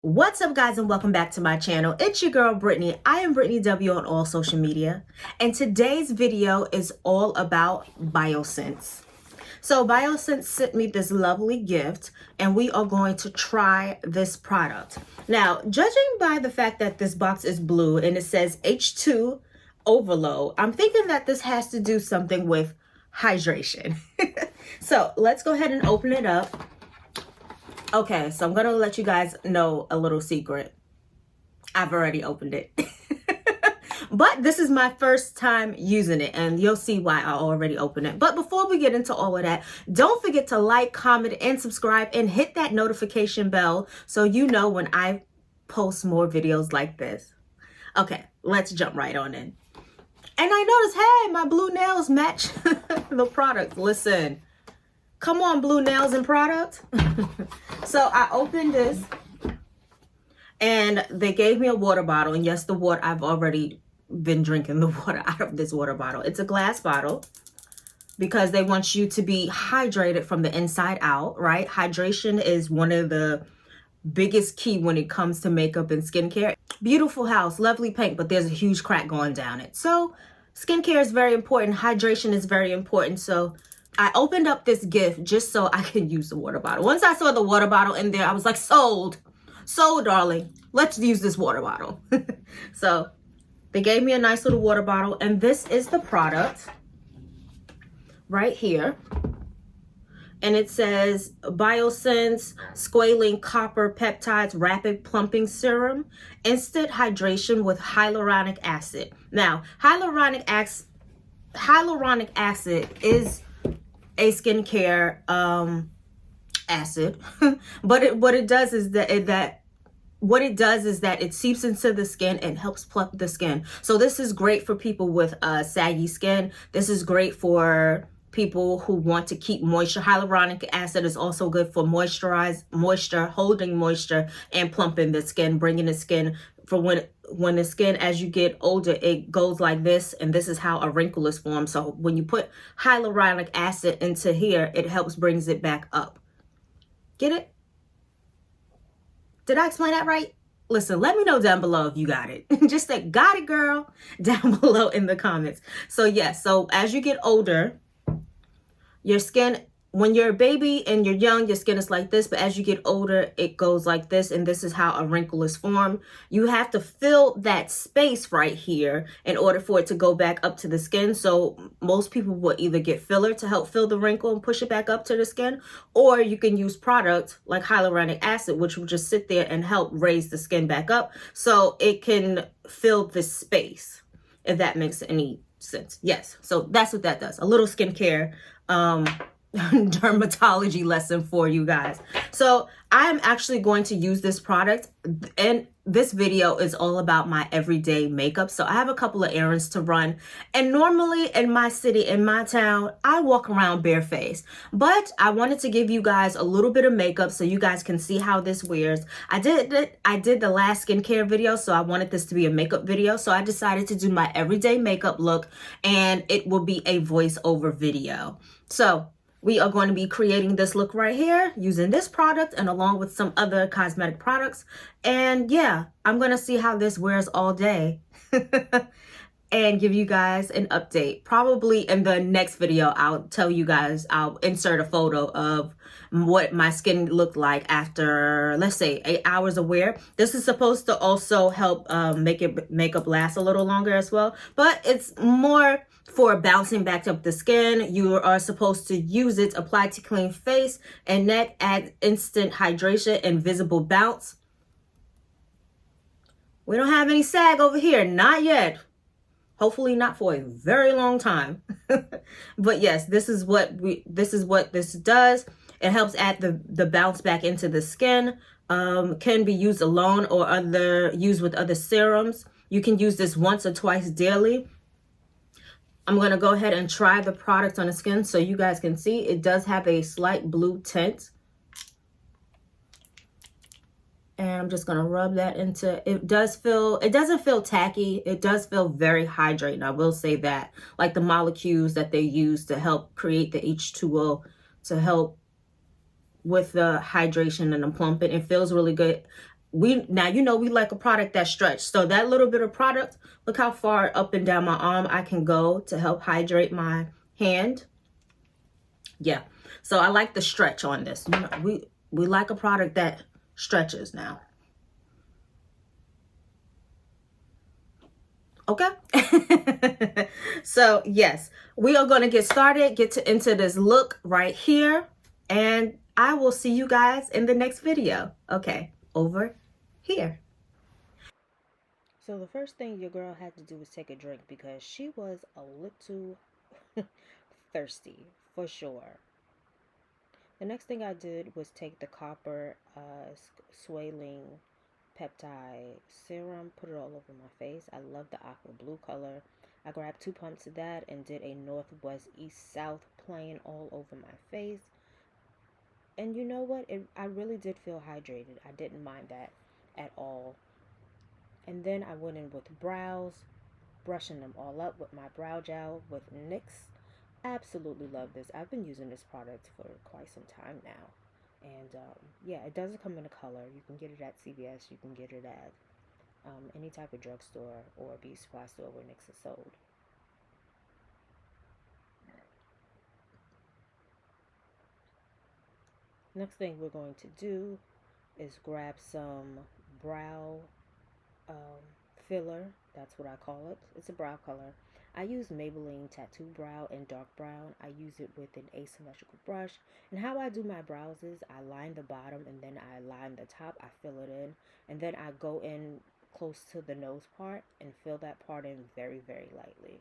What's up, guys, and welcome back to my channel. It's your girl Brittany. I am Brittany W on all social media, and today's video is all about Biosense. So Biosense sent me this lovely gift, and we are going to try this product. Now, judging by the fact that this box is blue and it says H2 overload, I'm thinking that this has to do something with hydration. So let's go ahead and open it up. Okay, so I'm going to let you guys know a little secret. I've already opened it. But this is my first time using it, and you'll see why I already opened it. But before we get into all of that, don't forget to like, comment, and subscribe, and hit that notification bell so you know when I post more videos like this. Okay, let's jump right on in. And I noticed, hey, my blue nails match the product. Listen. Come on, blue nails and product. So I opened this and they gave me a water bottle. And yes, the water, I've already been drinking the water out of this water bottle. It's a glass bottle because they want you to be hydrated from the inside out, right? Hydration is one of the biggest key when it comes to makeup and skincare. Beautiful house, lovely paint, but there's a huge crack going down it. So skincare is very important. Hydration is very important. So I opened up this gift just so I can use the water bottle. Once I saw the water bottle in there, I was like, sold, darling. Let's use this water bottle. So they gave me a nice little water bottle, and this is the product right here. And it says Biosense Squalene Copper Peptides Rapid Plumping Serum, Instant Hydration with Hyaluronic Acid. Now, hyaluronic acid is a skincare acid, but what it does is that it seeps into the skin and helps plump the skin. So this is great for people with saggy skin. This is great for people who want to keep moisture. Hyaluronic acid is also good for holding moisture and plumping the skin, bringing the skin for when the skin, as you get older, it goes like this, and this is how a wrinkle is formed. So when you put hyaluronic acid into here, it helps brings it back up. Get it? Did I explain that right? Listen, let me know down below if you got it. Just say, got it, girl, down below in the comments. So yes, so as you get older, your skin, when you're a baby and you're young, your skin is like this, but as you get older, it goes like this, and this is how a wrinkle is formed. You have to fill that space right here in order for it to go back up to the skin. So most people will either get filler to help fill the wrinkle and push it back up to the skin, or you can use product like hyaluronic acid, which will just sit there and help raise the skin back up so it can fill the space, if that makes any sense. Yes, so that's what that does. A little skincare dermatology lesson for you guys. So I'm actually going to use this product, and this video is all about my everyday makeup. So I have a couple of errands to run, and normally in my city, in my town, I walk around barefaced, but I wanted to give you guys a little bit of makeup so you guys can see how this wears. I did the last skincare video, so I wanted this to be a makeup video, so I decided to do my everyday makeup look, and it will be a voiceover video. So we are going to be creating this look right here using this product and along with some other cosmetic products. And yeah, I'm going to see how this wears all day and give you guys an update. Probably in the next video, I'll tell you guys, I'll insert a photo of what my skin looked like after, let's say, 8 hours of wear. This is supposed to also help make makeup last a little longer as well, but it's more for bouncing back up the skin. You are supposed to use it, apply to clean face and neck, add instant hydration and visible bounce. We don't have any sag over here, not yet. Hopefully not for a very long time. But yes, this is what this does. It helps add the bounce back into the skin. Can be used alone or used with other serums. You can use this once or twice daily. I'm going to go ahead and try the product on the skin so you guys can see. It does have a slight blue tint. And I'm just going to rub that into, it doesn't feel tacky. It does feel very hydrating. I will say that. Like the molecules that they use to help create the H2O to help with the hydration and the plumping. It feels really good. now you know we like a product that stretched. So that little bit of product, look how far up and down my arm I can go to help hydrate my hand. Yeah. So I like the stretch on this. You know, we like a product that stretches now. Okay. So yes, we are going to get started, into this look right here, and I will see you guys in the next video. Okay, over here. So the first thing your girl had to do was take a drink because she was a little thirsty for sure. The next thing I did was take the copper swaling peptide serum, put it all over my face. I love the aqua blue color. I grabbed 2 pumps of that and did a northwest east south plane all over my face. And you know what? I really did feel hydrated. I didn't mind that at all. And then I went in with brows, brushing them all up with my brow gel with NYX. Absolutely love this. I've been using this product for quite some time now. And yeah, it doesn't come in a color. You can get it at CVS. You can get it at any type of drugstore or beauty supply store where NYX is sold. Next thing we're going to do is grab some brow um, filler. That's what I call it. It's a brow color. I use Maybelline Tattoo Brow in dark brown. I use it with an asymmetrical brush. And how I do my brows is I line the bottom and then I line the top. I fill it in. And then I go in close to the nose part and fill that part in very, very lightly.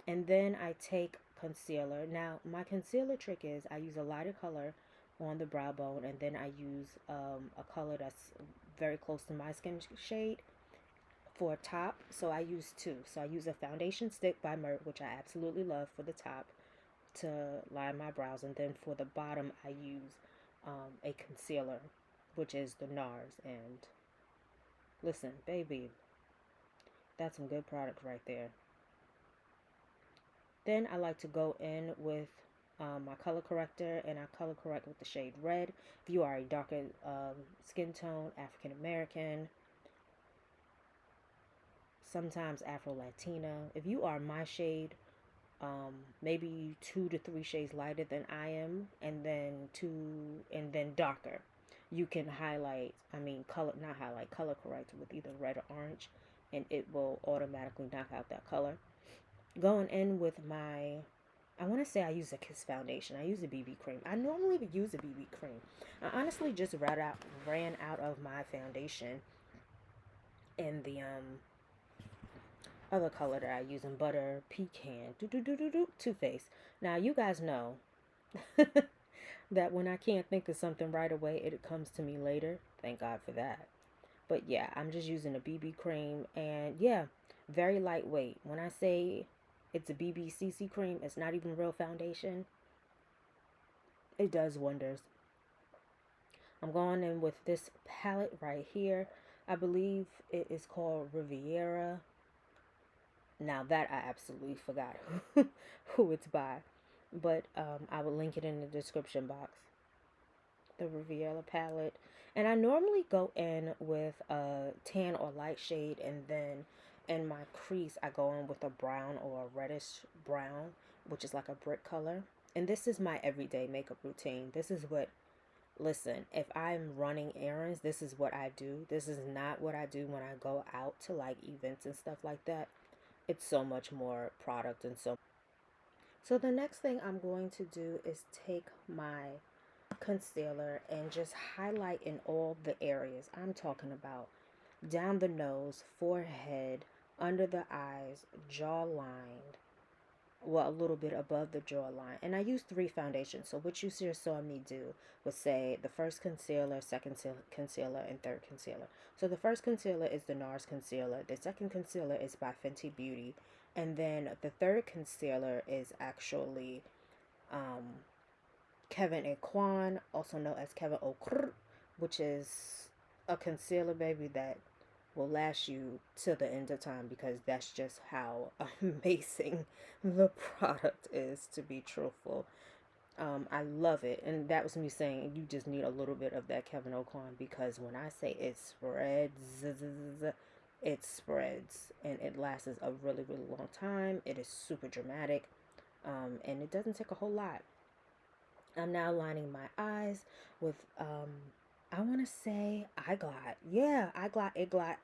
And then I take concealer. Now, my concealer trick is I use a lighter color on the brow bone, and then I use a color that's very close to my skin shade for a top. So I use two. So I use a foundation stick by Mert, which I absolutely love for the top to line my brows, and then for the bottom I use a concealer, which is the NARS. And listen, baby, that's some good product right there. Then I like to go in with my color corrector, and I color correct with the shade red. If you are a darker skin tone, African American, sometimes Afro Latina, if you are my shade, maybe 2 to 3 shades lighter than I am, and then darker, you can color correct with either red or orange, and it will automatically knock out that color. Going in with I want to say I use a Kiss foundation. I use a BB cream. I normally would use a BB cream. I honestly just ran out of my foundation in the other color that I use in Butter Pecan Too Faced. Now you guys know that when I can't think of something right away, it comes to me later. Thank God for that. But yeah, I'm just using a BB cream, and yeah, very lightweight. When I say it's a BBCC cream, it's not even real foundation. It does wonders. I'm going in with this palette right here. I believe it is called Riviera. Now that I absolutely forgot who it's by, but I will link it in the description box. The Riviera palette. And I normally go in with a tan or light shade, and then in my crease I go in with a brown or a reddish brown, which is like a brick color. And this is my everyday makeup routine. This is what, listen, if I'm running errands, this is what I do. This is not what I do when I go out to like events and stuff like that. It's so much more product and so the next thing I'm going to do is take my concealer and just highlight in all the areas. I'm talking about down the nose, forehead, under the eyes, jawline, well, a little bit above the jawline. And I use 3 foundations. So what you just saw me do was say the first concealer, second concealer, and third concealer. So the first concealer is the NARS concealer. The second concealer is by Fenty Beauty. And then the third concealer is actually Kevin and Kwan, also known as Kevin O'Krr, which is a concealer, baby, that will last you till the end of time, because that's just how amazing the product is, to be truthful. I love it. And that was me saying you just need a little bit of that Kevin O'Con, because when I say it spreads, it spreads and it lasts a really, really long time. It is super dramatic, and it doesn't take a whole lot. I'm now lining my eyes with, I want to say iGlot. Yeah, iGlot, iGlot.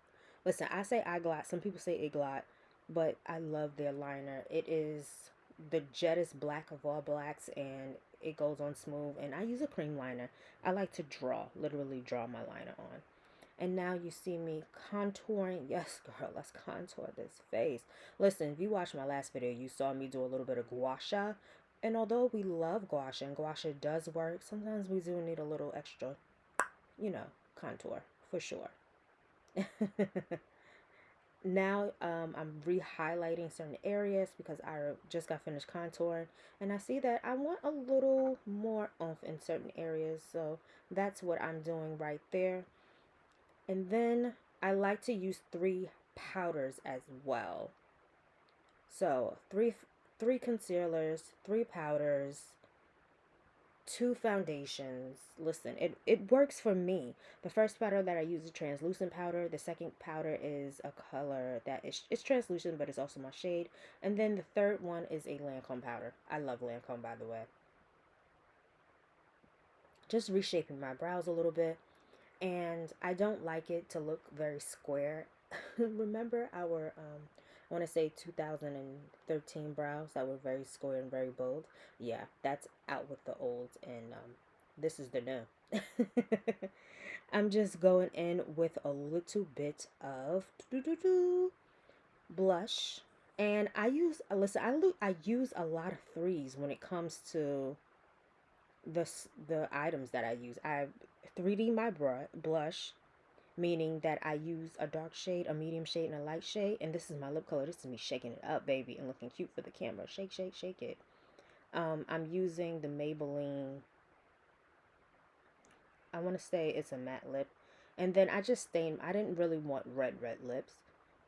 Listen, I say iGlot. Some people say iGlot, but I love their liner. It is the jettest black of all blacks, and it goes on smooth. And I use a cream liner. I like to draw, literally draw my liner on. And now you see me contouring. Yes, girl, let's contour this face. Listen, if you watched my last video, you saw me do a little bit of gua sha. And although we love gua sha and gua sha does work, sometimes we do need a little extra, contour for sure. Now I'm re-highlighting certain areas because I just got finished contouring, and I see that I want a little more oomph in certain areas, so that's what I'm doing right there. And then I like to use 3 powders as well. So three concealers, 3 powders, 2 foundations. Listen, it works for me. The first powder that I use is translucent powder. The second powder is a color that it's translucent, but it's also my shade. And then the third one is a Lancome powder. I love Lancome, by the way. Just reshaping my brows a little bit. And I don't like it to look very square. Remember our I want to say 2013 brows that were very square and very bold? Yeah, that's out with the old, and this is the new. I'm just going in with a little bit of blush, and I use, listen, I use a lot of threes when it comes to the items that I use. I 3D my blush, meaning that I use a dark shade, a medium shade, and a light shade. And this is my lip color. This is me shaking it up, baby, and looking cute for the camera. Shake, shake, shake it. I'm using the Maybelline, I want to say it's a matte lip. And then I just stained, I didn't really want red lips,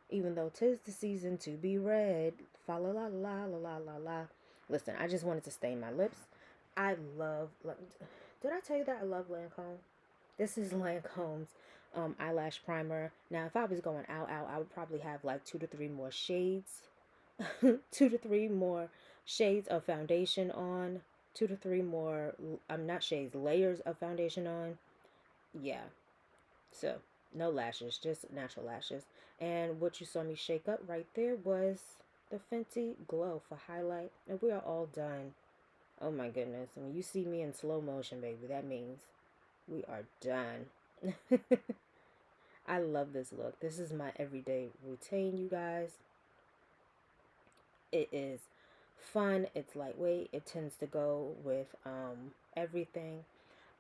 even though 'tis the season to be red. Fa la la la la la la la. Listen, I just wanted to stain my lips. I love, did I tell you that I love Lancome? This is Lancome's eyelash primer. Now, if I was going out, I would probably have like 2 to 3 more shades. 2 to 3 more shades of foundation on. 2 to 3 more, not shades, layers of foundation on. Yeah. So, no lashes, just natural lashes. And what you saw me shake up right there was the Fenty Glow for highlight. And we are all done. Oh my goodness. When you see me in slow motion, baby, that means we are done. I love this look. This is my everyday routine, you guys. It is fun. It's lightweight. It tends to go with everything.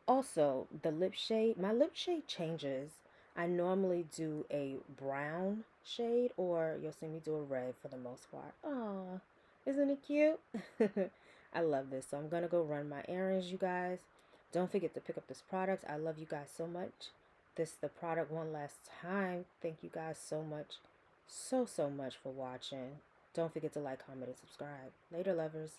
Also, the lip shade. My lip shade changes. I normally do a brown shade, or you'll see me do a red for the most part. Aw, isn't it cute? I love this. So I'm going to go run my errands, you guys. Don't forget to pick up this product. I love you guys so much. This is the product one last time. Thank you guys so much, so much for watching. Don't forget to like, comment, and subscribe. Later, lovers.